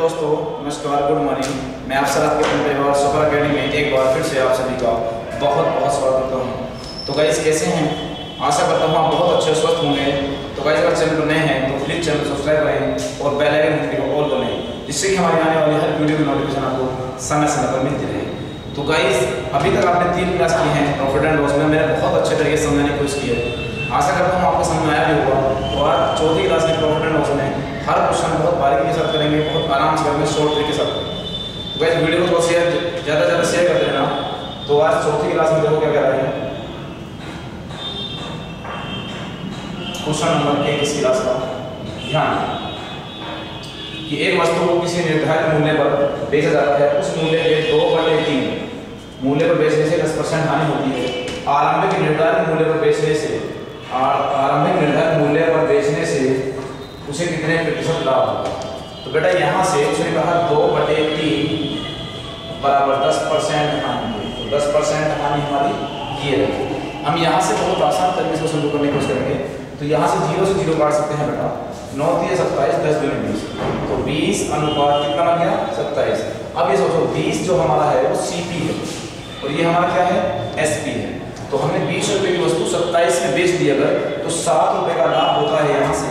दोस्तों, नमस्कार, good morning. मैं आप सर आपके अपने परिवार सुपर अकेडमी में एक बार फिर से आप सभी का बहुत बहुत स्वागत करता हूँ। तो गाइस कैसे हैं? आशा करता हूँ आप बहुत अच्छे स्वस्थ होंगे। तो गाइस अगर चैनल पर नए हैं तो प्लीज़ चैनल को सब्सक्राइब करें और बेल आइकन घंटी को ऑल कर लें, जिससे कि हमारी आने वाली हर वीडियो की नोटिफिकेशन आपको समय समय पर मिलती रहे। तो गाइस अभी तक आपने 3 क्लास की हैं प्रॉफिट एंड लॉस में, मैंने बहुत अच्छे तरीके से समझाने की कोशिश की है। आशा करता हूँ आपको समझ में आया भी होगा। तो आज चौथी क्लास में प्रॉफिट एंड लॉस में हर क्वेश्चन बहुत बारीकी के साथ करेंगे, बहुत आराम से करेंगे, शॉर्ट तरीके के साथ। तो गाइस वीडियो को थोड़ा ज़्यादा शेयर कर देना। तो आज चौथी क्लास में देखो क्या कह रहा है। क्वेश्चन नंबर 1 इस क्लास का ध्यान कि एक वस्तु को किसी निर्धारित मूल्य पर बेचा जाता है, उस मूल्य के 2/3 मूल्य पर बेचने से 10% हानि होती है। आरंभिक निर्धारित मूल्य पर बेचने से उसे कितने प्रतिशत लाभ होगा? तो बेटा यहाँ से उसने कहा 2/3 बराबर 10% हानि। तो 10% हानि हमारी ये रही। हम यहाँ से बहुत आसान तरीके से शुरू करने की कोशिश करेंगे। तो यहाँ से 0 से 0 काट सकते हैं बेटा। 9 × 27 10 × 20। तो 20 अनुपात कितना बन गया? 27। अब ये सोचो 20 जो हमारा है वो CP है और ये हमारा क्या है? SP है। तो हमने 20 रुपये की वस्तु 27 में बेच दी अगर, तो 7 रुपये का लाभ होता है यहाँ से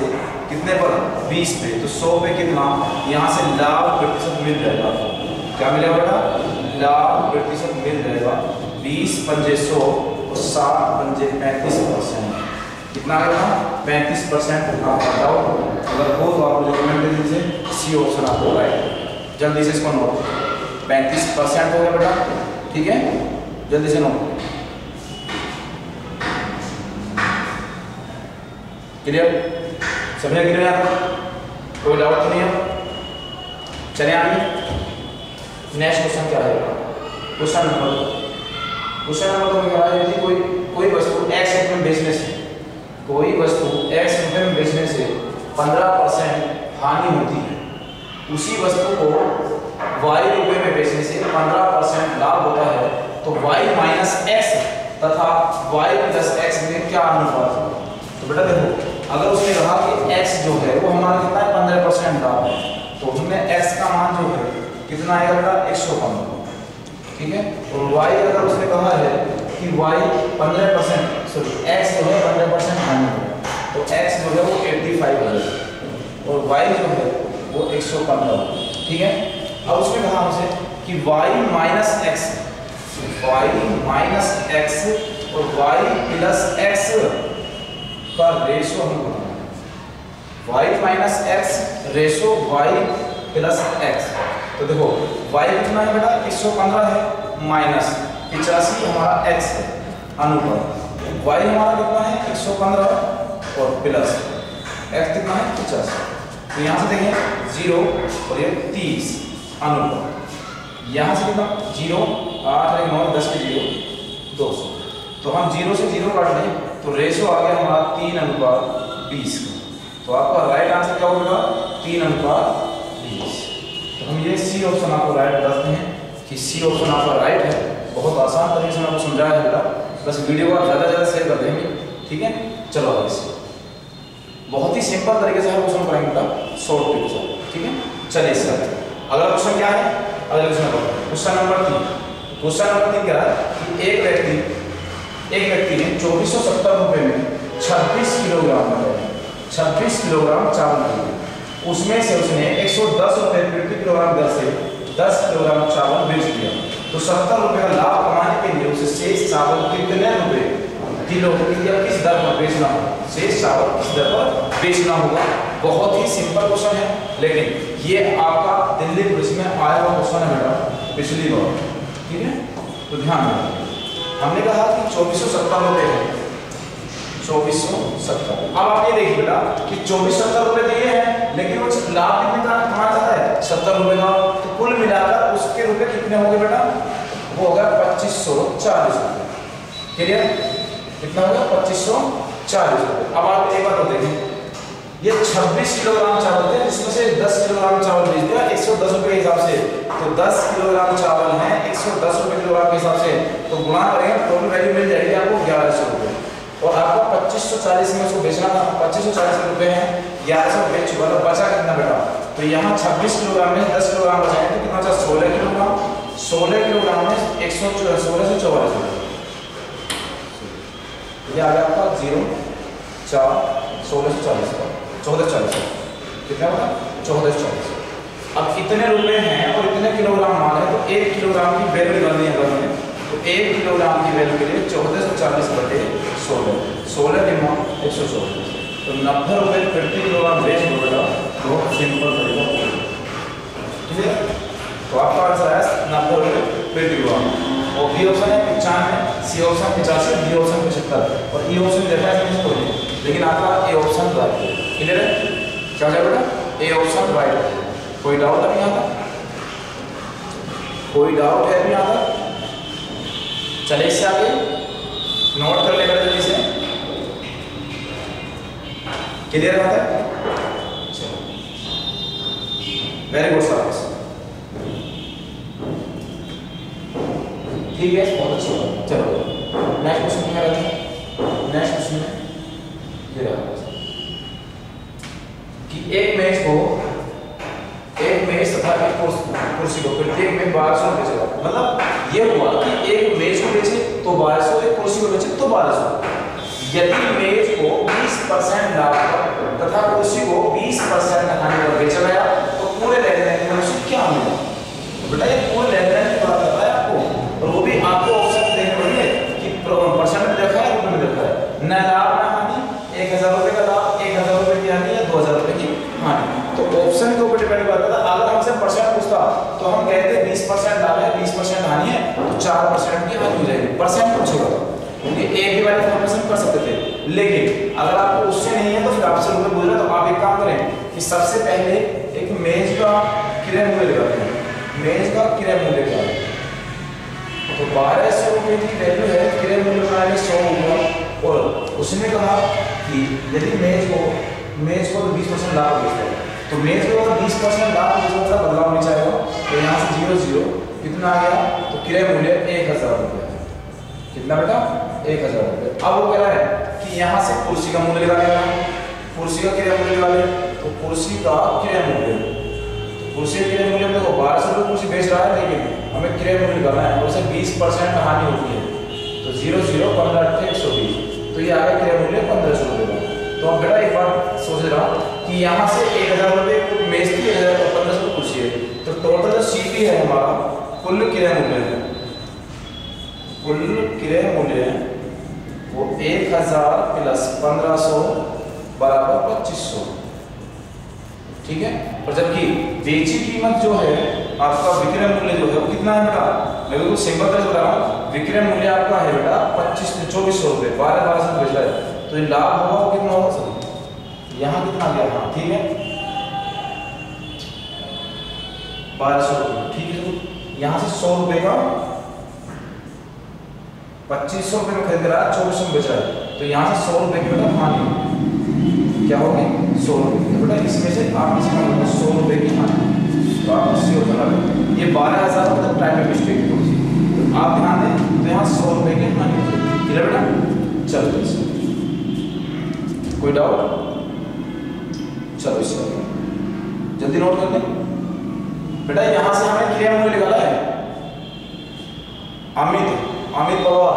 कितने पर? 20 पे। तो 100 पे कितना यहाँ से लाभ प्रतिशत मिल जाएगा? क्या मिलेगा बेटा? लाभ प्रतिशत मिल जाएगा 20 × 5 100 और 7 × 5 35%। कितना आएगा? 35%। आप बताओ, अगर हो तो आप मुझे कमेंट कर दीजिए। सी ऑप्शन आपको राइट। जल्दी से इसको नोट। 35% हो गया बेटा, ठीक है? जल्दी से नोट। क्लियर? समझे? क्लियर है? कोई डाउट तो नहीं है? चलिए आगे नेक्स्ट क्वेश्चन क्या है? क्वेश्चन नंबर 2 क्या है? यदि कोई वस्तु x रुपये में बेचने से, कोई वस्तु x रुपये में बेचने से 15% हानि होती है, उसी वस्तु को y रुपये में बेचने से 15% लाभ होता है, तो y - x तथा y + x में क्या अनुपात होगा? तो बेटा देखो, अगर उसने कहा कि x जो है वो हमारा कितना है? 15% लाभ है, तो हमने x का मान जो है कितना आएगा बेटा? 115, ठीक है? और y अगर उसने कहा है कि y 15% सॉरी x जो है 15% हानि है, तो x जो है वो 85 है और y जो है वो 115, ठीक है? अब उसने कहा हमसे कि y - x और y + x का रेशो हम बताएंगे। y - x ratio y + x। तो देखो y कितना है बेटा? 115 है, माइनस 85 हमारा x है, अनुपात y हमारा कितना है? 115 और प्लस x कितना है? 50। तो यहाँ से देखें 0 और ये 30 अनुपात। यहाँ से कितना? 0 8 9 10 के 0 200। तो हम 0 से 0 काट लें तो रेशो आ गया हमारा 3/20 का। तो आपका राइट आंसर क्या होगा? 3/20। तो हम ये सी ऑप्शन आपको राइट बताते हैं कि सी ऑप्शन आपका राइट है। बहुत आसान तरीके से आपको समझाया है बेटा, बस वीडियो को आप ज़्यादा शेयर कर देंगे, ठीक है? चलो आगे से बहुत ही सिंपल तरीके से हर क्वेश्चन करेंगे बेटा, शॉर्ट ट्रिक से, ठीक है? चलिए इससे अगला क्वेश्चन क्या है? अगला क्वेश्चन नंबर 3। क्वेश्चन नंबर 3 क्या है कि एक व्यक्ति ने 2470 रुपये में 26 किलोग्राम चावल खरीदे। उसमें से उसने 110 रुपये प्रति किलोग्राम दर से 10 किलोग्राम चावल बेच दिया। तो 70 रुपये का लाभ कमाने के लिए उसे शेष चावल कितने रुपए किलो या किस दर पर बेचना होगा? शेष चावल किस दर पर बेचना होगा? बहुत ही सिंपल क्वेश्चन है, लेकिन ये आपका दिल्ली पुलिस में आया हुआ क्वेश्चन है बेटा पिछली बार, ठीक है? तो ध्यान दें, हमने कहा कि 2470 रुपये है, 2470। अब आप ये देखिए बेटा कि 2470 रुपये दिए हैं, लेकिन वो लाभ कितने का कमाना चाहता है? 70 रुपये का। तो कुल मिलाकर उसके रुपये कितने होंगे बेटा? वो होगा 2540 रुपये। क्लियर? कितना होगा? 2540 रुपये। अब आप एक बार देखें, ये 26 किलोग्राम चावल थे, जिसमें से 10 किलोग्राम चावल बेच दिया 110 रुपये के हिसाब से। तो 10 किलोग्राम चावल है 110 रुपये किलोग्राम के हिसाब से, तो गुणा करेंगे, टोटल वैल्यू मिल जाएगी आपको 1100 रुपये। और आपको 2540 में उसको बेचना था, 2540 रुपये हैं, 1100 बेच चुका, तो बचा कितना बेटा? तो यहाँ 26 किलोग्राम में 10 किलोग्राम बचाएंगे तो कितना बचा? 16 किलोग्राम। 16 किलोग्राम में 116 से 44 ये आ गया आपका 0 4 16 से 40 का 1440 कितना बता? 1440। अब इतने रुपए हैं और इतने किलोग्राम माल है, तो 1 किलोग्राम की वैल्यू निकालनी है अगर हमें, तो 1 किलोग्राम की वैल्यू के लिए 1440 बटे 16 16 के मान 114, तो 90 रुपये प्रति किलोग्राम बेच दो बेटा। बहुत सिंपल तरीका, ठीक है। तो आपका आंसर है 90 रुपये प्रति किलोग्राम। और बी ऑप्शन है 95, सी ऑप्शन 85, डी ऑप्शन 75 और ई ऑप्शन देखा है इसको, लेकिन आपका ए ऑप्शन राइट है। क्लियर है? क्या है बेटा? ए ऑप्शन राइट है। कोई डाउट अभी यहाँ तक? कोई डाउट है अभी यहाँ तक? चले इससे आगे नोट कर ले बेटा जल्दी से। क्लियर है? चलो वेरी गुड शाबाश, ठीक है, बहुत अच्छी बात। चलो नेक्स्ट क्वेश्चन क्या रहता है? नेक्स्ट क्वेश्चन में ये रहा कि एक मेज तथा एक कुर्सी को प्रत्येक में 1200 बेचेगा। मतलब ये हुआ कि एक मेज को बेचे तो 1200, एक कुर्सी को बेचे तो 1200। यदि मेज को 20% लाभ पर तथा कुर्सी को 20% हानि पर बेचा गया तो पूरे लेन देन में उसे क्या मिला? बेटा ये पूरे लेन देन की बात कर रहा है आपको, और वो भी आपको ऑप्शन देने पड़ेंगे कि परसेंट में देखा है, रुपए में देखा है। न लाभ न हानि, 1000 रुपए का लाभ, 1000 रुपए की हानि या 2000 रुपए की हानि। तो ऑप्शन के ऊपर डिपेंड करता था। अगर हमसे परसेंट पूछता तो हम कहते 20% लाभ है, 20% हानि है, तो 4% की हानि हो जाएगी। परसेंट पूछेगा क्योंकि एक ही वाली फॉर्मेशन कर सकते थे, लेकिन अगर आपको उससे नहीं है तो फिर आपसे रुपए पूछ रहे, तो आप एक काम करें कि सबसे पहले एक मेज का क्रय मूल्य लगाते हैं। मेज का क्रय मूल्य क्या है? तो 1200 रुपये की वैल्यू है, क्रय मूल्य बनाएंगे 100 ऊपर, और उसने कहा कि यदि मेज को 20% लाभ बेचता है तो मेज को 20% लाभ बेचने का बदलाव नहीं चाहेगा, तो यहाँ से 0 0 कितना आ गया? तो क्रय मूल्य 1000 रुपये। कितना बेटा? 1000 रुपये। अब वो कह रहा है कि यहाँ से कुर्सी का मूल्य निकालेगा, कुर्सी का क्रय मूल्य निकाले, तो कुर्सी का क्रय मूल्य, कुर्सी के क्रय मूल्य में देखो 1200 रुपये कुर्सी बेच रहा है, लेकिन हमें क्रय मूल्य निकालना है, और उसे 20% हानि होती है, तो 0 0 15 8 120, तो ये आ गया क्रय मूल्य 1500 रुपये। तो अब बेटा एक बार सोच रहा कि यहाँ से 1000 रुपये मेज थी, 1500 कुर्सी है, तो टोटल जो सीपी है हमारा कुल क्रय मूल्य है, कुल क्रय मूल्य वो 1000 प्लस 1500 बराबर 2500, ठीक है। और जबकि बेची कीमत जो है आपका विक्रय मूल्य जो है वो कितना है बेटा? मैं बिल्कुल सिंपल तरह से बता रहा हूँ, विक्रय मूल्य आपका है बेटा 2400 रुपये, 1200 बेच रहा है, तो ये लाभ होगा वो कितना होगा? सर यहाँ कितना आ गया? हाँ ठीक है, 1200 रुपये, ठीक है। यहाँ से 100 रुपये का 2500 रुपये में खरीद रहा है, 2400 में बेच रहा है, तो यहाँ से 100 रुपये की बेटा हानि क्या होगी? 100 रुपये। तो बेटा इसमें से आप इसका 100 रुपये की हानि, तो आप इससे होता है ये 12000 मतलब टाइप में मिस्टेक है, तो आप ध्यान दें, तो यहाँ 100 रुपये की हानि होगी। क्लियर बेटा? चलो कोई डाउट? चलो इससे जल्दी नोट कर लें बेटा। यहाँ से हमें क्रय मूल्य निकाला है, अमित पवार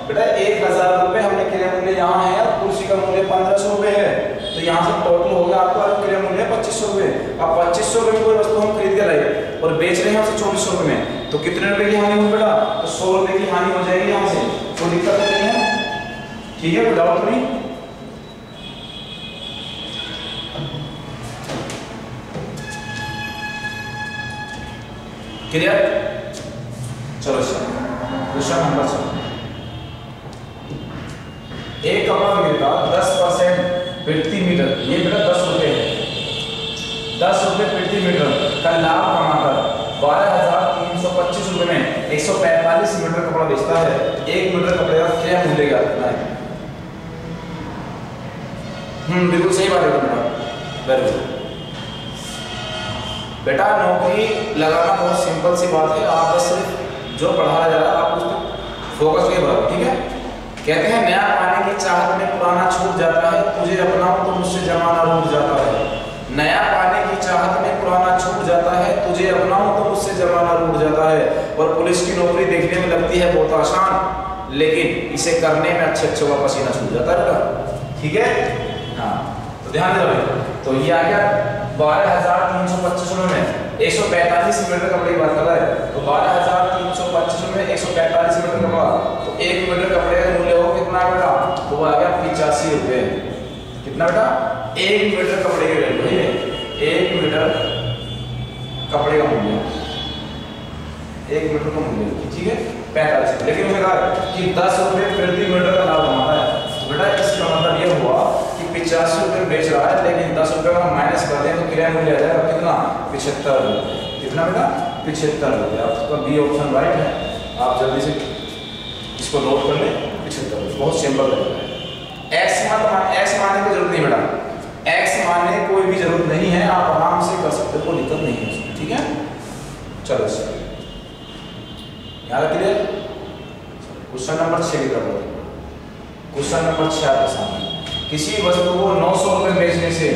बेटा 1000 रुपये हमने क्रय मूल्य यहाँ है, और कुर्सी का मूल्य 1500 रुपये है, तो यहाँ से टोटल हो गया आपका क्रय मूल्य 2500 रुपये। अब 2500 रुपये कोई वस्तु हम खरीद के लाए और बेच रहे हैं उसे 2400 रुपये में, तो कितने रुपए की हानि होगी बेटा? तो 100 रुपये की हानि हो जाएगी यहाँ से, कोई दिक्कत नहीं है, ठीक है, कोई डाउट नहीं? क्लियर? चलो क्वेश्चन नंबर 7। एक कपड़ा विक्रेता 10% प्रति मीटर, ये बेटा 10 रुपये है, 10 रुपये प्रति मीटर का लाभ कमाकर 12325 रुपये में 145 मीटर कपड़ा बेचता है। 1 मीटर कपड़े का क्रय मूल्य क्या है? बिल्कुल सही बात है बेटा, वेरी गुड बेटा। नौकरी लगाना बहुत सिंपल सी बात है, आप बस सिर्फ जो पढ़ाया जा रहा है आप उस पर फोकस करिए बराबर, ठीक है। कहते हैं नया पाने की चाहत में पुराना छूट जाता है, तुझे अपनाऊं तो मुझसे जमाना रूठ जाता है। नया पाने की चाहत में पुराना छूट जाता है, तुझे अपनाऊं तो मुझसे जमाना रूठ जाता है। और पुलिस की नौकरी देखने में लगती है बहुत आसान, लेकिन इसे करने में अच्छे अच्छे का पसीना छूट जाता है बेटा। ठीक है, हाँ तो ध्यान देना भाई। तो ये आ गया 12,325 में 145 मीटर कपड़े की बात कर रहा है। तो 12,325 में 145 मीटर कपड़ा, तो 1 मीटर कपड़े का मूल्य हो कितना बेटा? तो आ गया 85 रुपए। कितना बेटा? 1 मीटर कपड़े की वैल्यू है, 1 मीटर कपड़े का मूल्य, 1 मीटर का मूल्य, ठीक है 45। लेकिन उसने कहा कि 10 रुपए प्रति मीटर का लाभ हमारा है। तो बेटा इसका मतलब ये हुआ कि 85 रुपए बेच रहा है, लेकिन 10 रुपए का माइनस कर दें तो क्रय मूल्य आ जाएगा कितना? 75 रुपए। कितना बेटा? 75 रुपए। आपका बी ऑप्शन राइट है, आप जल्दी से इसको नोट कर लें। 75 रुपए बहुत सिंपल तरीका है। एक्स मानने की जरूरत नहीं बेटा, एक्स मानने कोई भी जरूरत नहीं है, आप आराम से कर सकते हो, कोई दिक्कत नहीं है उसमें। ठीक है, चलो सर याद क्लियर। क्वेश्चन नंबर 6 की तरफ। क्वेश्चन नंबर 6 आपके सामने, किसी वस्तु को 900 रुपए बेचने से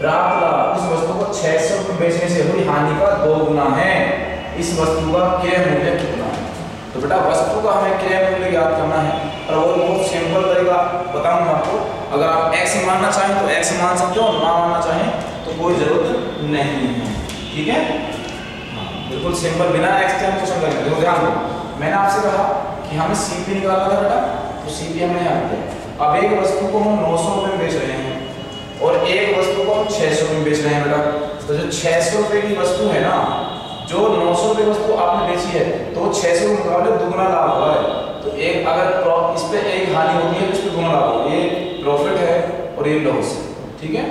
प्राप्त लाभ उस वस्तु को 600 रुपए बेचने से हुई हानि का 2 गुना है। इस वस्तु का क्रय मूल्य कितना है? तो बेटा वस्तु का हमें क्रय मूल्य ज्ञात करना है, और वो बहुत सिंपल तरीका बताऊंगा आपको। अगर आप x मानना चाहें तो x मान सकते हो, ना मानना चाहें तो कोई जरूरत नहीं है। ठीक है, बिल्कुल सिंपल, बिना x के हम क्वेश्चन करेंगे। देखो ध्यान दो, मैंने आपसे कहा कि हमें CP निकालना था बेटा, तो CP हमने यहाँ किया। अब एक वस्तु को हम 900 रुपए बेच रहे हैं और एक वस्तु को हम 600 रुपए बेच रहे हैं बेटा। तो जो 600 रुपए की वस्तु है ना, जो 900 रुपए वस्तु आपने बेची है, तो 600 के मुकाबले दुगना लाभ हुआ है। तो एक अगर इस पे एक हानि होती है तो इस पे गुना लाभ होगा। ये प्रॉफिट है और ये लॉस है। ठीक है,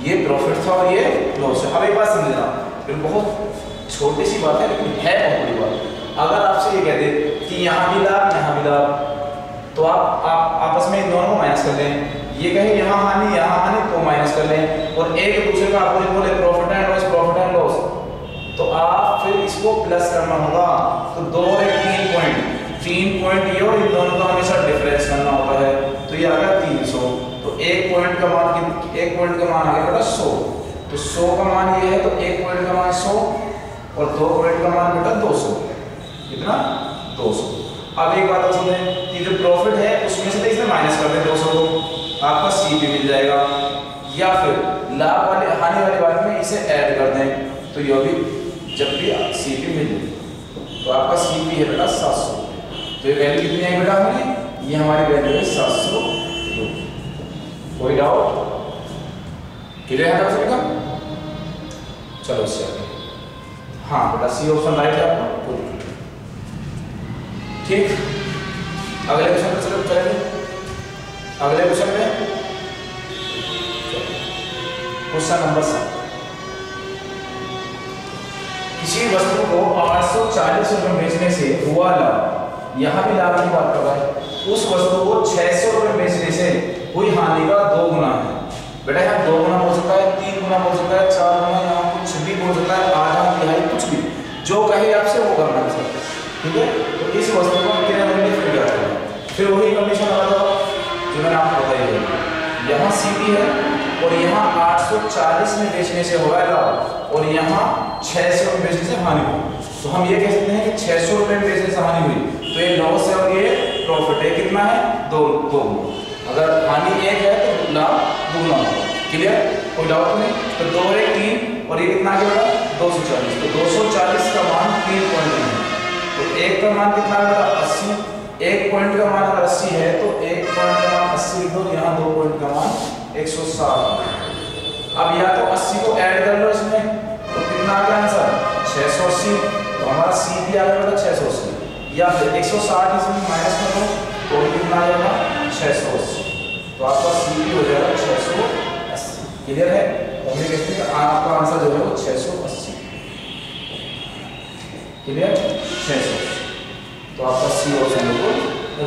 ये प्रॉफिट था और ये लॉस है। अब एक बात समझना, फिर बहुत छोटी सी बात है लेकिन है बहुत बड़ी बात। अगर आपसे ये कह दे कि यहाँ भी लाभ यहाँ भी लाभ, तो आप आपस में इन दोनों को माइनस कर लें। ये कहे यहाँ हानि तो माइनस कर लें, और एक दूसरे का अपोजिट बोले प्रॉफिट एंड लॉस, तो आप फिर इसको प्लस करना होगा। तो 2 और 3 पॉइंट ये, और इन दोनों का हमेशा डिफरेंस करना होता है। तो ये आ गया 300। तो 1 पॉइंट का मान आ गया बेटा 100। तो 100 का मान ये है, तो 1 पॉइंट का मान 100 और 2 पॉइंट का मान बेटा 200। कितना? 200। अब एक बात समझें कि जो प्रॉफिट है उसमें से इसमें माइनस कर दें 200 को, आपका CP मिल जाएगा। या फिर लाभ वाले हानि वाली बात में इसे ऐड कर दें, तो ये भी जब भी CP मिल जाए तो आपका CP है बेटा 700। तो ये वैल्यू कितनी है बेटा हमारी? ये हमारी वैल्यू है 700। कोई डाउट? क्लियर है सभी का? चलो इससे आगे, हाँ बेटा C ऑप्शन राइट है आपका। ठीक, अगले क्वेश्चन पे चलेंगे। अगले क्वेश्चन में क्वेश्चन नंबर 7, किसी वस्तु को 840 रुपए बेचने से हुआ लाभ, यहाँ भी लाभ की बात कर रहा है, उस वस्तु को 600 रुपए बेचने से हुई हानि का 2 गुना है। बेटा यहाँ 2 गुना हो सकता है, 3 गुना हो सकता है, 4 गुना, यहाँ कुछ भी हो सकता है, आधा तिहाई, कुछ भी जो कहे आपसे वो करना है सर। ठीक है, तो इस वस्तु को क्रय मूल्य फिर क्या करें? फिर वही कंडीशन आ जाओ जो मैंने आपको बताई है। यहाँ CP है और यहाँ 840 में बेचने से हो रहा है लाभ, और यहाँ 600 में बेचने से हानि हुई। तो हम ये कह सकते हैं कि 600 रुपए में बेचने से हानि हुई, तो ये लॉस है और ये प्रॉफिट है। कितना है? 2 गुना। अगर हानि 1 है तो लाभ 2 गुना होगा। क्लियर? कोई डाउट नहीं? तो 2 और 1 3, और ये कितना आ गया? 240। तो 240 का मान 3 पॉइंट है। तो 1 का मान कितना है? 80। 1 पॉइंट का मान अगर 80 है तो 1 पॉइंट का मान 80 लिख दो, यहाँ 2 पॉइंट का मान 160। अब या तो 80 को ऐड कर लो इसमें, तो कितना आ गया आंसर? 680। तो हमारा CP आ गया 680, या फिर 160 इसमें माइनस कर दो तो कितना आ जाएगा? 680। तो आपका CP हो जाएगा 680। क्लियर है? हमने कहते हैं आपका आंसर जो है वो 680। क्लियर? 680। तो आपका C ऑप्शन बिल्कुल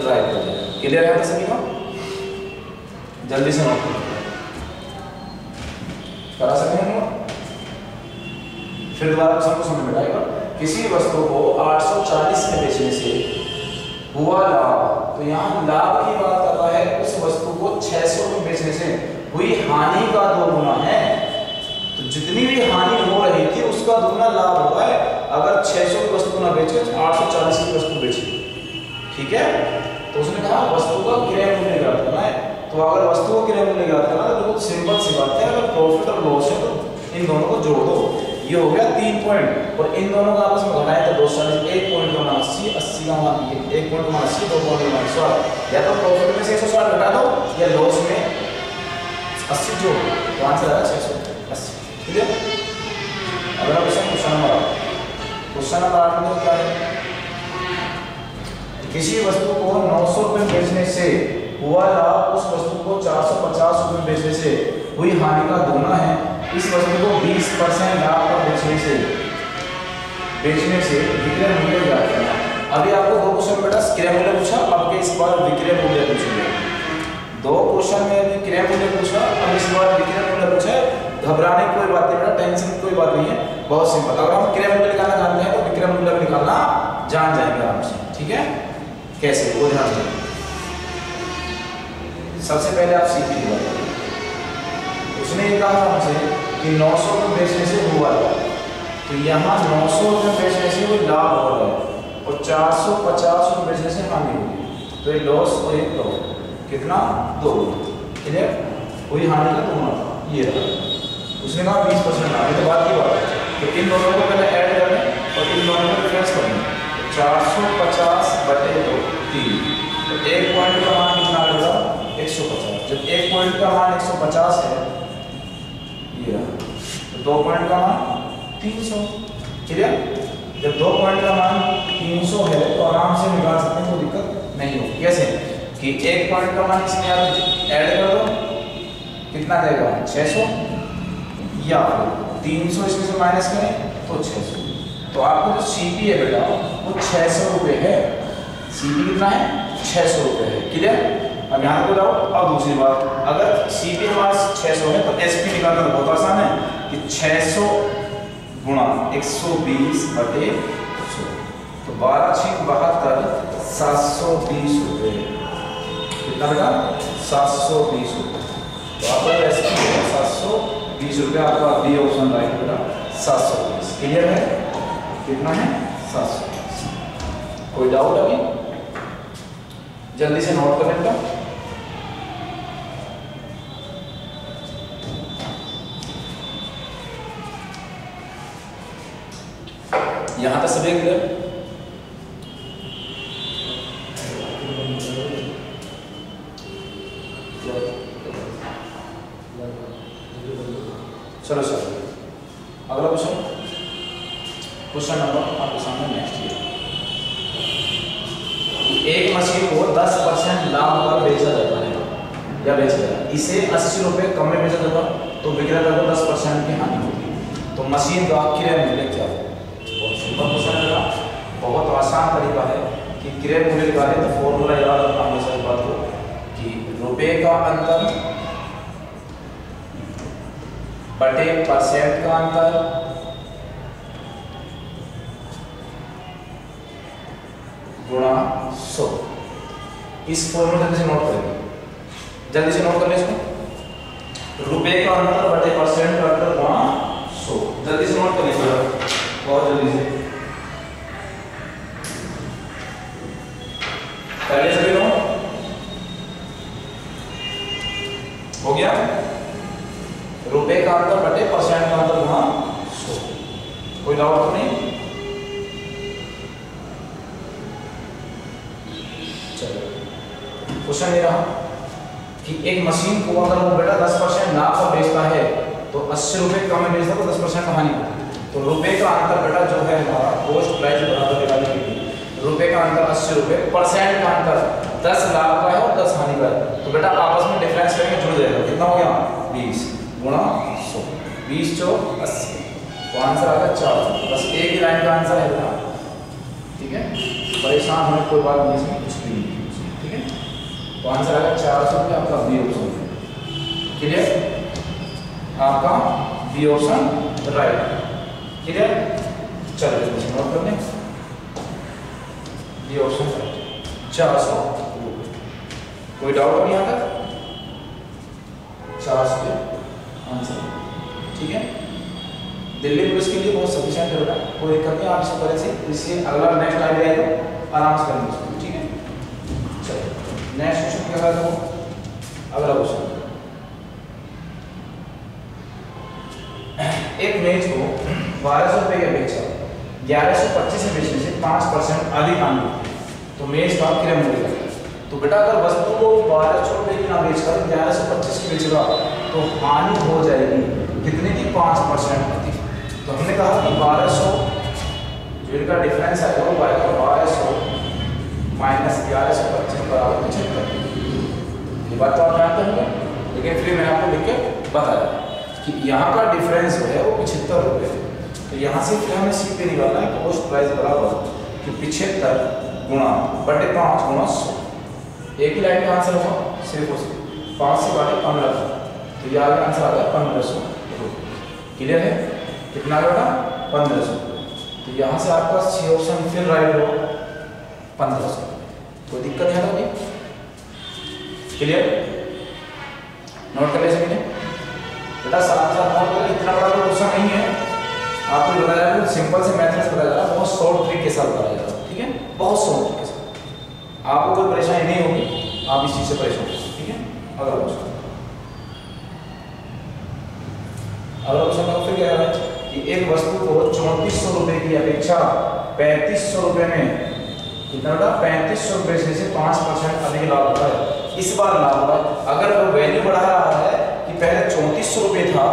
राइट हो जाएगा। क्लियर है सभी को? जल्दी से नोट करा सकते हैं। फिर दोबारा सबको समझ में आएगा। किसी वस्तु को 840 में बेचने से हुआ लाभ, तो यहाँ लाभ की बात कर रहा है, उस वस्तु को 600 में बेचने से हुई हानि का 2 गुना है। तो जितनी भी हानि हो रही थी उसका 2 गुना लाभ हुआ है। अगर 600 की वस्तु ना बेचे तो 840 की वस्तु बेचे, ठीक है। तो उसने कहा वस्तु का क्रय मूल्य ज्ञात करना है। तो अगर वस्तु का क्रय मूल्य ज्ञात करना है तो बहुत सिंपल सी बात है, अगर प्रॉफिट और लॉस है तो इन दोनों को जोड़ दो, ये हो गया 3 पॉइंट, और इन दोनों का आपस में घटाएं तो 240, 1 पॉइंट का मान 80, 80 का मान 1 पॉइंट का मान 80, 2 पॉइंट का मान 100। या तो प्रॉफिट में से 160 घटा दो या लॉस में 80 जोड़, तो आंसर आएगा 680। ठीक है। अगला क्वेश्चन नंबर 8 में क्या है, किसी वस्तु को 900 रुपये बेचने से हुआ लाभ उस वस्तु को 450 रुपये बेचने से हुई हानि का 2 गुना है। इस वस्तु को 20% लाभ पर बेचने से विक्रय मूल्य ज्ञात करना है। अभी आपको 2 क्वेश्चन बेटा क्रय मूल्य पूछा, अब इस बार विक्रय मूल्य पूछेंगे। 2 क्वेश्चन में अभी क्रय मूल्य पूछा, अब इस बार विक्रय मूल्य पूछा। घबराने की कोई बात नहीं बेटा, टेंशन की कोई बात नहीं है, बहुत सिंपल। अगर हम क्रय मूल्य निकालना जानते हैं तो विक्रय मूल्य भी निकालना जान जाएंगे आराम से, ठीक है। कैसे, वो ध्यान दें। सबसे पहले आप सीपी की बात करें, उसने ये कहा हमसे कि 900 रुपये बेचने से हुआ लाभ, तो यहाँ 900 रुपये बेचने से वो लाभ हो रहा है और 450 रुपये बेचने से हानि होगी, तो ये लॉस और ये प्रॉफिट कितना 2, क्लियर। कोई हानि का 2 गुना था, ये रहा। उसने कहा 20% लाभ, तो बात की बात है। तो इन दोनों को पहले ऐड करना और इन दोनों को डिफरेंस करना, 450 बटे 2 3, तो 1 पॉइंट का मान कितना आ जाएगा 150। जब 1 पॉइंट का मान 150 है, ये रहा, तो 2 पॉइंट का मान 300, क्लियर। जब 2 पॉइंट का मान 300 है तो आराम से निकाल सकते हैं, कोई दिक्कत नहीं होगी। कैसे कि 1 पॉइंट का मान इसमें ऐड कर दो, कितना देगा 600, या फिर 300 इसमें से माइनस करें तो 600। तो आपको जो सीपी है बेटा वो 600 रुपये है। सीपी कितना है 600 रुपये है, क्लियर। अब यहाँ को लाओ। अब दूसरी बात, अगर सीपी हमारा 600 है तो एसपी निकालना तो बहुत आसान है कि 600 गुणा 120 बटे 100, तो 12 6 72, 720 रुपये। कितना बेटा 720 रुपये। तो आपका एसपी 720 रुपये, आपका बी ऑप्शन राइट बेटा 720, क्लियर है। कितना है 720। कोई डाउट अभी, जल्दी से नोट कर लेता। यहां तक सभी क्लियर। चलो सर अगला क्वेश्चन नंबर आपके सामने नेक्स्ट है। एक मशीन को 10% लाभ पर बेचा जाता है या बेचा जाता है, इसे 80 रुपये कम में बेचा जाता तो विक्रेता को 10% की हानि होगी। तो मशीन का क्रय मूल्य क्या है? बहुत सिंपल क्वेश्चन है, बहुत आसान तरीका है कि क्रय मूल्य निकालें। तो फॉर्मूला याद रखना हमेशा इस बात को कि रुपए का अंतर बटे परसेंट का अंतर गुणा 100। इस फॉर्मूला जल्दी से नोट करेंगे, जल्दी से नोट कर ले इसको। रुपए का अंतर बटे परसेंट का अंतर गुणा 100। जल्दी से नोट कर लीजिए, बहुत जल्दी से पहले सभी नोट हो गया। रुपए का अंतर बटे परसेंट का अंतर गुणा 100। कोई डाउट तो नहीं? चलो क्वेश्चन ये रहा कि एक मशीन को अगर वो बेटा 10% लाभ पर बेचता है तो 80 रुपये कम में बेचता तो 10% का हानि होती है। तो रुपए का अंतर बेटा जो है हमारा कॉस्ट प्राइस बराबर निकालने के लिए रुपए का अंतर 80 रुपये, परसेंट का अंतर 10 लाभ का है और 10 हानि का है। तो बेटा आपस में डिफरेंस करेंगे, जुड़ जाएगा। कितना हो गया 20 गुणा 100, 20 चौक 80, तो आंसर आ गया 400। बस एक ही लाइन का आंसर है बेटा, ठीक है। परेशान होने कोई बात नहीं, इसमें कुछ भी नहीं, ठीक है। तो आंसर आ गया 400 रुपये, आपका बी ऑप्शन क्लियर, आपका बी ऑप्शन राइट, क्लियर। चलो इसको नोट कर लें, बी ऑप्शन राइट। 400 रुपये। कोई डाउट नहीं आता? 400 आंसर, ठीक है। दिल्ली पुलिस के लिए बहुत सफिशिएंट है बेटा, कोई दिक्कत नहीं, आप इसको करें से इससे अगला नेक्स्ट आइडिया आएगा आराम से करेंगे इसको, ठीक है। चलो नेक्स्ट क्वेश्चन क्या है, अगला क्वेश्चन। एक मेज को 1200 रुपये की अपेक्षा 1125 में बेचने से 5% अधिक हानि होती है, तो मेज का क्रय मूल्य है। तो बेटा अगर वस्तु को 1200 रुपये की ना बेचकर 1125 की बेचेगा तो हानि हो जाएगी कितने की? 5% अधिक। तो हमने कहा कि 1200 जो इनका डिफरेंस है वो 1200 माइनस 1125 बराबर 75। ये बात तो आप जानते होंगे, लेकिन फिर मैंने आपको लिख के बताया कि यहाँ का डिफरेंस जो है वो 75 रुपये है। तो यहाँ से फिर हमें सीधे निकालना है कॉस्ट प्राइस बराबर कि 75 गुणा बटे 5 गुणा 100। एक ही लाइन का आंसर होगा सिर्फ उसको 5 से काटे 15, तो ये आगे आंसर आ गया 1500 रुपये। क्लियर है? कितना होगा? 1500। तो यहाँ से आपका सी ऑप्शन फिर राइट हो 1500। कोई दिक्कत नहीं है अभी? क्लियर? नोट कर ले सकेंगे बेटा, साथ साथ नोट कर, इतना बड़ा तो क्वेश्चन नहीं है, आपको बताया जाए सिंपल से मेथड से बताया जा रहा है, बहुत शॉर्ट ट्रिक के साथ बताया जा रहा है, ठीक है, बहुत शॉर्ट ट्रिक के साथ, आपको कोई परेशानी नहीं होगी, आप इस चीज से परेशान हो, ठीक है। अगला क्वेश्चन फिर क्या है कि एक वस्तु को 3400 रुपये की अपेक्षा 3500 रुपये में कितना बेटा? 3500 रुपये से 5% अधिक लाभ होता है। इस बार लाभ होगा अगर वो वैल्यू बढ़ा रहा है कि पहले 3400 रुपये था,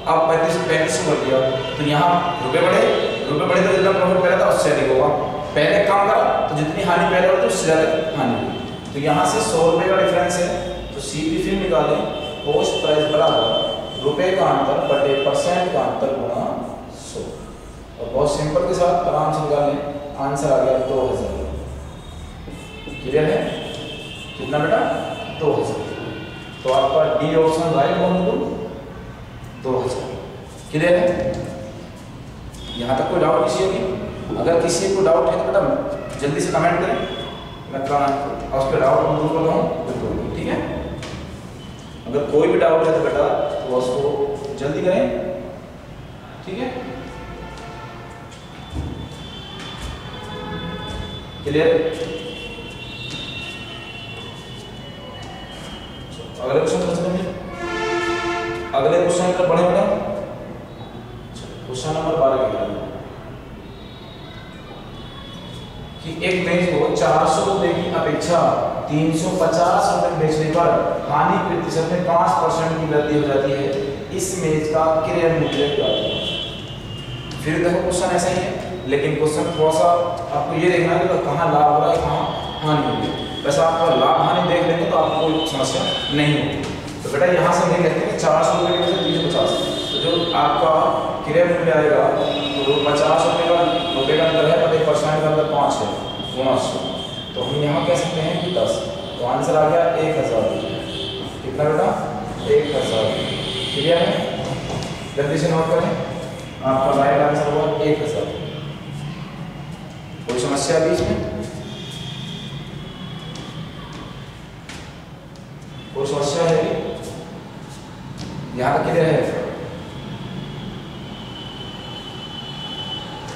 अब 3500 कर दिया, तो यहाँ रुपये बढ़े तो जितना प्रॉफिट पहले था उससे अधिक होगा, पहले कम करा तो जितनी हानि पहले होती है उससे ज़्यादा हानि होगी। तो यहाँ से 100 रुपये का डिफरेंस है, तो सीपी फिर निकालें कॉस्ट प्राइस बराबर रुपये का अंतर बटे परसेंट का अंतर गुणा 100, और बहुत सिंपल के साथ आराम से निकाल लें, आंसर आ गया 2000। क्लियर है? कितना बेटा? 2000। तो आपका डी ऑप्शन राइट होगा 2000। क्लियर है? यहाँ तक कोई डाउट किसी को? अगर किसी को डाउट है तो बेटा जल्दी से कमेंट करें, मैं उस पर डाउट दूर कर रहा हूँ बिल्कुल, ठीक है। अगर कोई भी डाउट है तो बेटा तो उसको जल्दी करें, ठीक है। क्लियर? अगले क्वेश्चन पर चलेंगे। अगले क्वेश्चन पर पढ़े बेटा, क्वेश्चन नंबर 12 कि एक मेज को 400 रुपये की अपेक्षा 350 रुपये बेचने पर हानि प्रतिशत में 5% की वृद्धि हो जाती है, इस मेज का क्रय मूल्य क्या है? फिर देखो क्वेश्चन ऐसा ही है, लेकिन क्वेश्चन थोड़ा सा आपको ये देखना है कि कहाँ लाभ हो रहा है, कहाँ हानि हो रही है। वैसे आप लाभ हानि देख लेंगे तो आपको कोई समस्या नहीं होगी। तो बेटा यहाँ से नहीं कहते हैं 400 रुपये की वजह 350, तो जो आपका क्रय मूल्य आएगा तो 50 रुपये का अंतर है, पर 1% का अंतर 5 है गुणा 100, तो हम यहाँ कह सकते हैं कि 10, तो आंसर आ गया 1000। कितना बेटा? 1000। क्लियर है? जल्दी से नोट करें, आपका राइट आंसर हुआ 1000। कोई समस्या है इसमें? कोई समस्या है? यहाँ तक क्लियर है?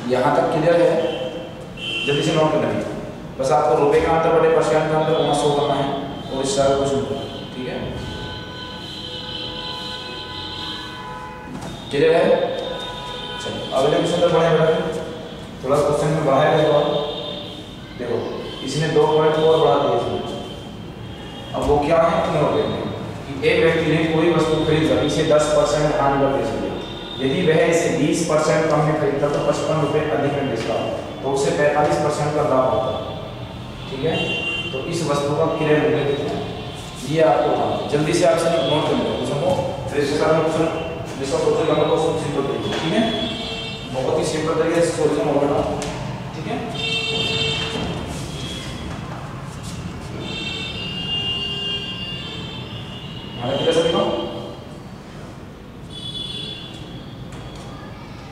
यहाँ तक क्लियर है? जल्दी से नोट करना है, बस आपको रुपए का अंतर बटे परसेंट का अंतर 100 करना है और इस सारा कुछ नहीं, ठीक है। क्लियर है? चलो अगले क्वेश्चन पर बढ़े बेटा, थोड़ा क्वेश्चन में बढ़ाया गया। देखो इसने 2 पॉइंट और बढ़ा दिए इसमें, अब वो क्या है नोट करते हैं कि एक व्यक्ति ने कोई वस्तु खरीदकर इसे 10% हानि पर बेच दिया, यदि वह इसे 20% कम में खरीदता तो 55 रुपये अधिक में बेचता तो उसे 45% का लाभ होता है, ठीक है। तो इस वस्तु का क्रय मूल्य कितना है ये आपको जल्दी से आपसे नोट कर लो क्वेश्चन को, फिर इसके साथ क्वेश्चन जिसका क्वेश्चन नंबर को सिंपल तरीके, ठीक है, बहुत ही सिंपल तरीके से सॉल्यूशन होगा, ठीक है।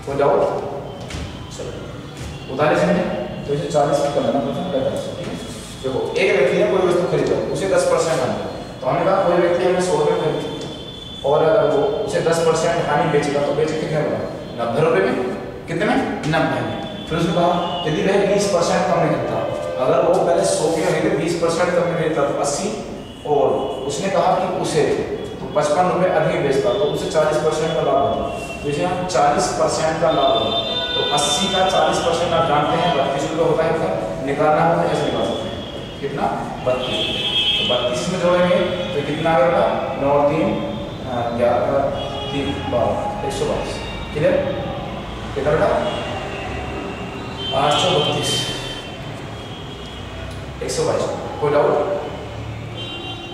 कोई डाउट? चलो उतारे से तो इसे 40 कर लेना, 45, ठीक है। देखो एक व्यक्ति ने कोई वस्तु खरीदा, उसे 10% हानि, तो हमने कहा कोई व्यक्ति हमने 100 रुपये खरीदी और अगर वो उसे 10% हानि बेचेगा तो बेचे कितने में? 90 रुपये में। कितने में? 90 में। फिर उसने कहा यदि वह 20% कम में खरीदता, अगर वो पहले 100 के खरीदे 20% कम में खरीदता तो 80, और उसने कहा कि उसे तो 55 रुपये अधिक बेचता तो उसे 40% का लाभ होता। तो इसे हम 40% का लाभ होगा, तो 80 का 40% आप जानते हैं 32 रुपये होता है, क्या निकालना होता है? ऐसे निकाल सकते हैं। कितना? 32। तो 32 में जोड़ेंगे तो कितना आ गया? 9 3 11 3 12 122। क्लियर? कितना बेटा? 832 122। कोई डाउट?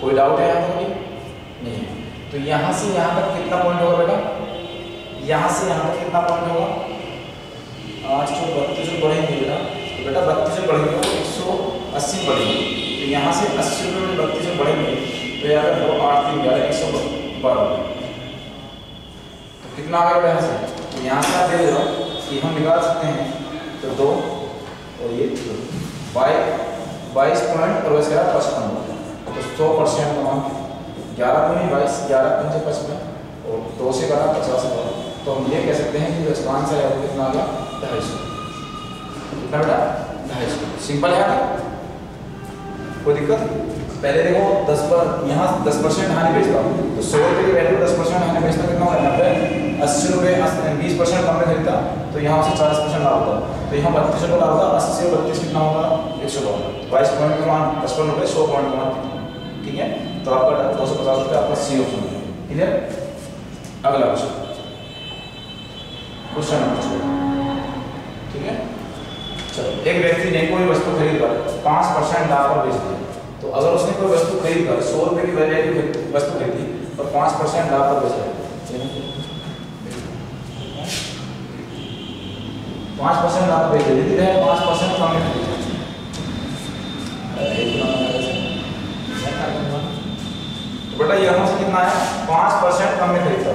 कोई डाउट है यहाँ तक? नहीं है। तो यहाँ से यहाँ तक कितना पॉइंट होगा बेटा? यहाँ से यहाँ तक कितना पॉइंट होगा? 832 बढ़ेंगे बेटा, तो बेटा 32 बढ़ेंगे तो 180 बढ़ेंगे, तो यहाँ से 80 रुपये में 32 बढ़ेंगे तो यार 2 8 3 11 112। तो कितना आ गया यहाँ से? तो यहाँ से आप देख लो कि हम निकाल सकते हैं, तो 2 और ये 22 पॉइंट और वैसे 55, तो 100% का मान 11 दूनी 22, 11 पंजे 55 और 2 से करा 50। तो हम ये कह सकते हैं कि जो आंसर है वो कितना आ गया? 250। कितना बेटा? 250। सिंपल है ना? कोई दिक्कत? पहले देखो 10 पर यहाँ 10% हानि बेचता, तो 100 रुपये की वैल्यू 10% हानि बेचता कितना होगा? 90। 80 रुपये 20% कम में खरीदता तो यहाँ से 40% लाभ होता, तो यहाँ 32 रुपये लाभ होता। 80 और 32 कितना होगा? 112। 22 पॉइंट का मान 55 रुपये, 100 पॉइंट का मान, ठीक है? तो आपका 250 रुपये आपका सी ऑप्शन है। क्लियर? अगला क्वेश्चन नंबर 4, ठीक है? चलो, एक व्यक्ति ने कोई वस्तु खरीदकर 5% लाभ पर बेच दी, तो अगर उसने कोई वस्तु खरीदकर 100 रुपये की वैल्यू की वस्तु खरीदी और 5% लाभ पर बेच दिया, 5% लाभ बेच दिया, 5% कम में खरीदा, तो बेटा यहाँ से कितना है? 5% कम में खरीदता,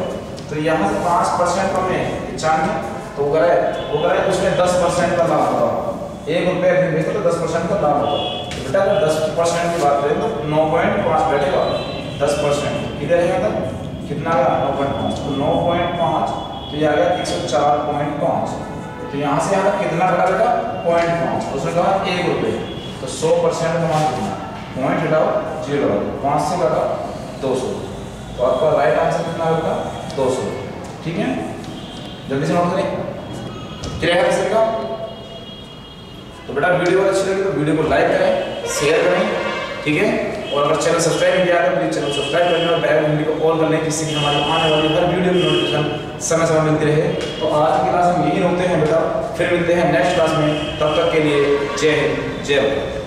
तो यहाँ से 5% कम में 95, तो वो करे उसमें 10% का लाभ होता। 1 रुपये अभी बेचते तो 10% का लाभ होता। तो बेटा अगर 10% की बात करें तो 9.5 बैठेगा, 10% किधर है तक? कितना का? 9.5, तो 9.5 तो ये आ गया 104.5। तो यहाँ से यहाँ तक कितना घटा बेटा? 0.5, उसने कहा 1 रुपये, तो 100% का मान कितना? पॉइंट हटाओ 0, 5 से घटा 200, तो आपका राइट आंसर कितना होगा? 200। ठीक है, जल्दी से नोट करें। क्लियर है सर का? तो बेटा वीडियो अच्छी लगी तो वीडियो को लाइक करें, शेयर करें, ठीक है? और अगर चैनल सब्सक्राइब नहीं किया है तो प्लीज चैनल सब्सक्राइब करने और बेल घंटी को ऑल कर लें, जिससे कि हमारी आने वाली हर वीडियो की नोटिफिकेशन समय समय मिलती रहे। तो आज की क्लास हम यही रोकते हैं बेटा, फिर मिलते हैं नेक्स्ट क्लास में। तब तक के लिए जय हिंद, जय भारत।